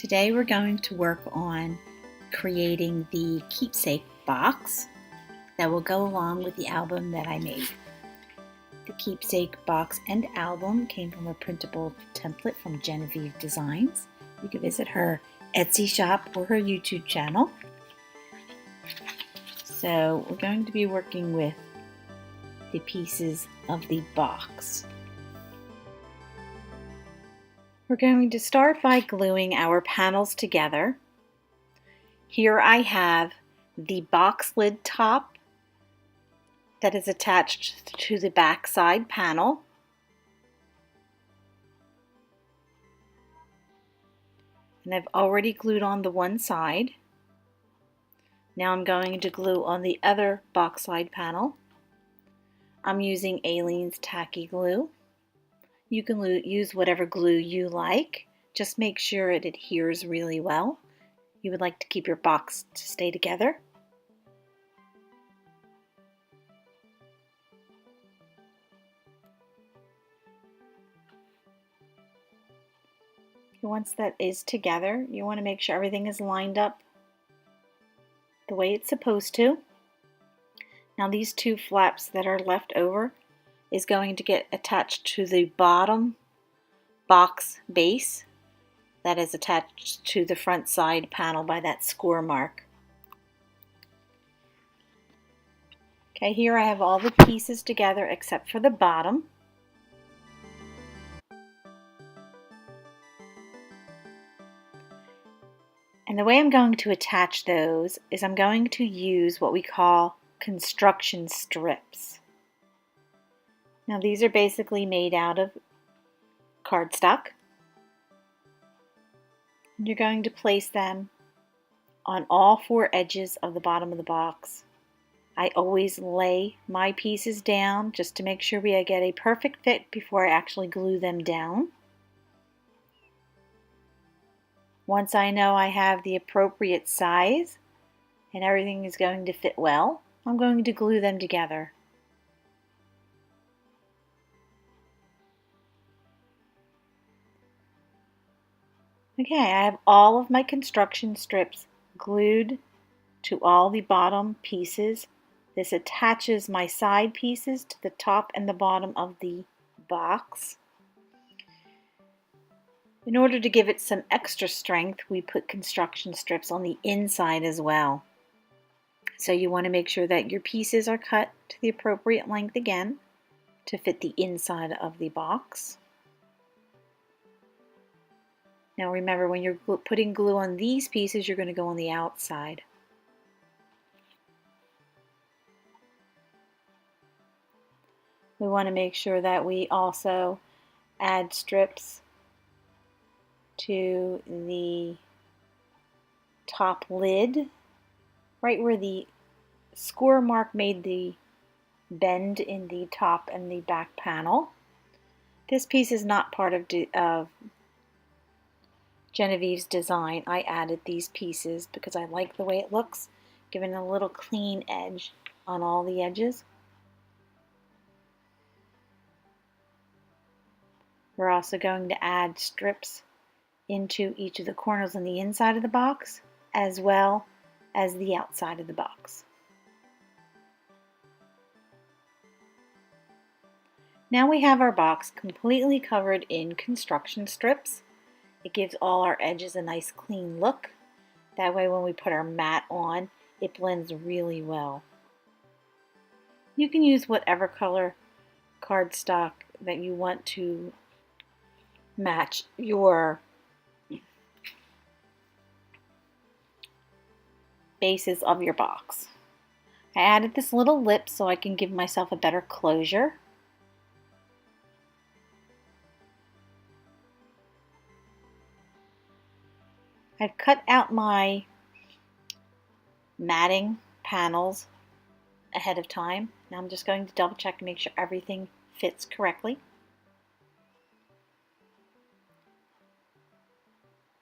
Today we're going to work on creating the keepsake box that will go along with the album that I made. The keepsake box and album came from a printable template from Jenofeve Designs. You can visit her Etsy shop or her YouTube channel. So we're going to be working with the pieces of the box. We're going to start by gluing our panels together. Here I have the box lid top that is attached to the back side panel. And I've already glued on the one side. Now I'm going to glue on the other box side panel. I'm using Aleene's tacky glue. You can use whatever glue you like. Just make sure it adheres really well. You would like to keep your box to stay together. Once that is together, you want to make sure everything is lined up the way it's supposed to. Now these two flaps that are left over is going to get attached to the bottom box base that is attached to the front side panel by that score mark. Okay, here I have all the pieces together except for the bottom. And the way I'm going to attach those is I'm going to use what we call construction strips. Now these are basically made out of cardstock. And you're going to place them on all four edges of the bottom of the box. I always lay my pieces down just to make sure I get a perfect fit before I actually glue them down. Once I know I have the appropriate size and everything is going to fit well, I'm going to glue them together. Okay, I have all of my construction strips glued to all the bottom pieces. This attaches my side pieces to the top and the bottom of the box. In order to give it some extra strength, we put construction strips on the inside as well. So you want to make sure that your pieces are cut to the appropriate length again to fit the inside of the box. Now remember, when you're putting glue on these pieces, you're going to go on the outside. We want to make sure that we also add strips to the top lid, right where the score mark made the bend in the top and the back panel. This piece is not part of Genoveve's design. I added these pieces because I like the way it looks, giving a little clean edge on all the edges. We're also going to add strips into each of the corners on the inside of the box as well as the outside of the box. Now we have our box completely covered in construction strips. It gives all our edges a nice clean look. That way when we put our mat on, it blends really well. You can use whatever color cardstock that you want to match your bases of your box. I added this little lip so I can give myself a better closure. I've cut out my matting panels ahead of time. Now I'm just going to double check and make sure everything fits correctly.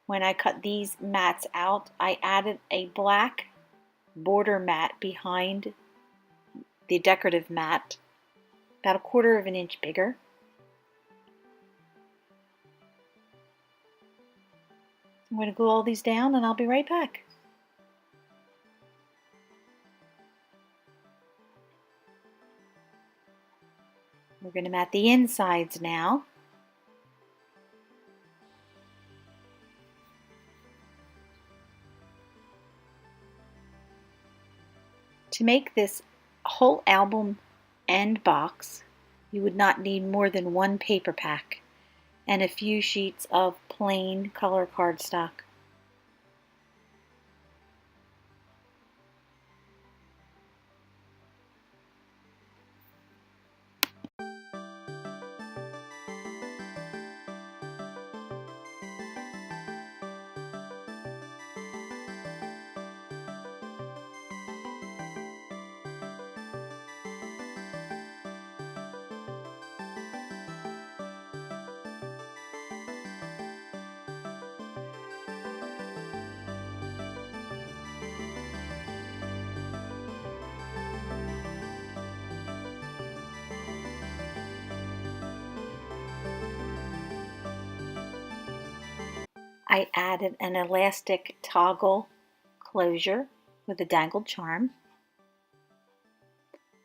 When I cut these mats out, I added a black border mat behind the decorative mat, about 1/4 of an inch bigger. I'm going to glue all these down and I'll be right back. We're going to mat the insides now. To make this whole album and box, you would not need more than one paper pack and a few sheets of plain color cardstock. I added an elastic toggle closure with a dangled charm.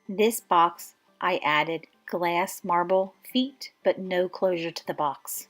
This box I added glass marble feet, but no closure to the box.